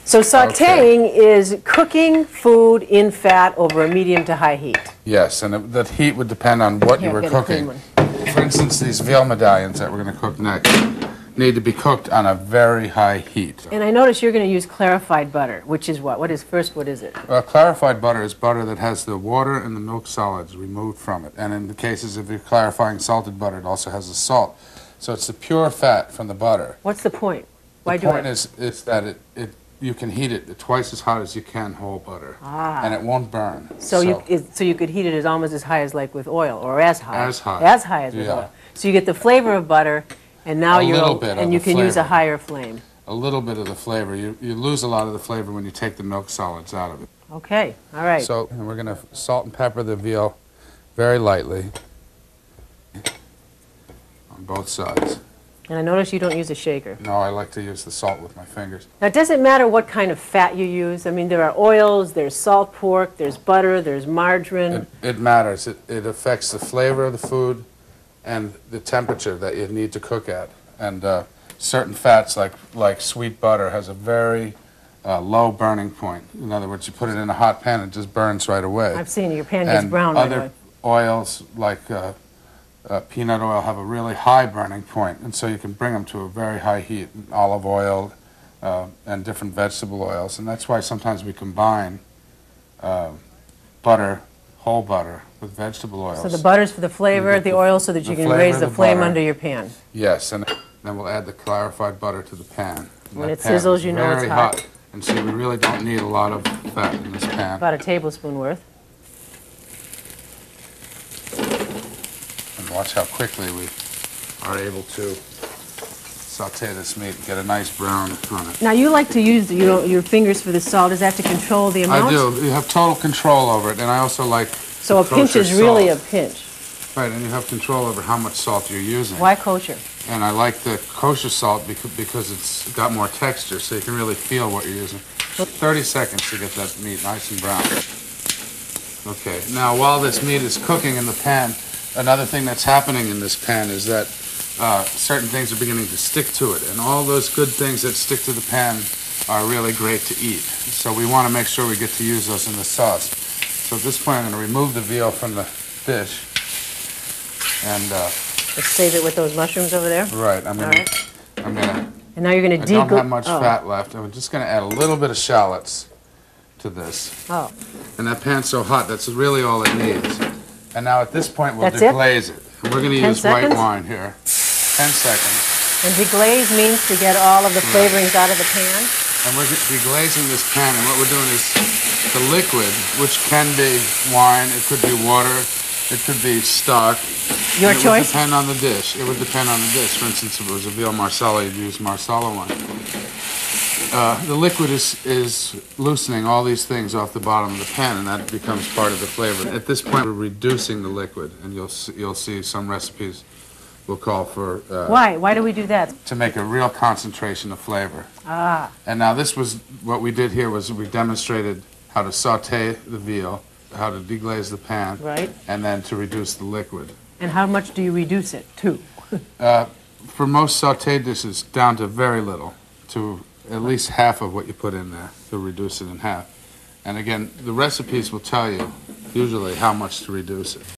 So sautéing is cooking food in fat over a medium to high heat. Yes, and the heat would depend on what you were cooking. For instance, these veal medallions that we're going to cook next need to be cooked on a very high heat. And I notice you're going to use clarified butter, which is what? What is it? Clarified butter is butter that has the water and the milk solids removed from it. And in the cases if you're clarifying salted butter, it also has the salt. So it's the pure fat from the butter. What's the point? Why do it? The point is that you can heat it twice as hot as you can whole butter, and it won't burn. So you could heat it almost as high as like with oil, or as high. As high. As high as with oil. So you get the flavor of butter, and now you can use a higher flame. A little bit of the flavor. You lose a lot of the flavor when you take the milk solids out of it. Okay, all right. So we're going to salt and pepper the veal very lightly on both sides. And I notice you don't use a shaker. No, I like to use the salt with my fingers. Now, it doesn't matter what kind of fat you use. I mean, there are oils, there's salt pork, there's butter, there's margarine. It matters. It affects the flavor of the food and the temperature that you need to cook at. And certain fats, like sweet butter, has a very low burning point. In other words, you put it in a hot pan, it just burns right away. I've seen your pan gets brown right away. Other oils, like peanut oil, have a really high burning point, and so you can bring them to a very high heat. Olive oil and different vegetable oils, and that's why sometimes we combine butter, whole butter, with vegetable oils. So the butter's for the flavor, the oil so that you can raise the flame under your pan. Yes, and then we'll add the clarified butter to the pan. When it sizzles, you know it's hot. And see, we really don't need a lot of fat in this pan. About a tablespoon worth. Watch how quickly we are able to saute this meat and get a nice brown on it. Now, you like to use your fingers for the salt. Is that to control the amount? I do. You have total control over it, and I also like So a pinch is really a pinch. Right, and you have control over how much salt you're using. Why kosher? And I like the kosher salt because it's got more texture, so you can really feel what you're using. 30 seconds to get that meat nice and brown. Okay, now while this meat is cooking in the pan, another thing that's happening in this pan is that certain things are beginning to stick to it, and all those good things that stick to the pan are really great to eat. So we want to make sure we get to use those in the sauce. So at this point, I'm going to remove the veal from the dish, and let's save it with those mushrooms over there. Right. I'm gonna. And now you're going to I don't have much fat left. I'm just going to add a little bit of shallots to this. Oh. And that pan's so hot, that's really all it needs. And now at this point, we'll deglaze it. And we're going to use white wine here. 10 seconds. And deglaze means to get all of the flavorings out of the pan? And we're deglazing this pan, and what we're doing is the liquid, which can be wine, it could be water, it could be stock. Your choice? It would depend on the dish. It would depend on the dish. For instance, if it was a veal marsala, you'd use marsala wine. The liquid is loosening all these things off the bottom of the pan, and that becomes part of the flavor. At this point, we're reducing the liquid, and you'll see some recipes will call for... Why? Why do we do that? To make a real concentration of flavor. Ah. And now this was, what we did here was we demonstrated how to saute the veal, how to deglaze the pan, right, and then to reduce the liquid. And how much do you reduce it to? For most sauté dishes, down to very little, to at least half of what you put in there, to reduce it in half. And again, the recipes will tell you usually how much to reduce it.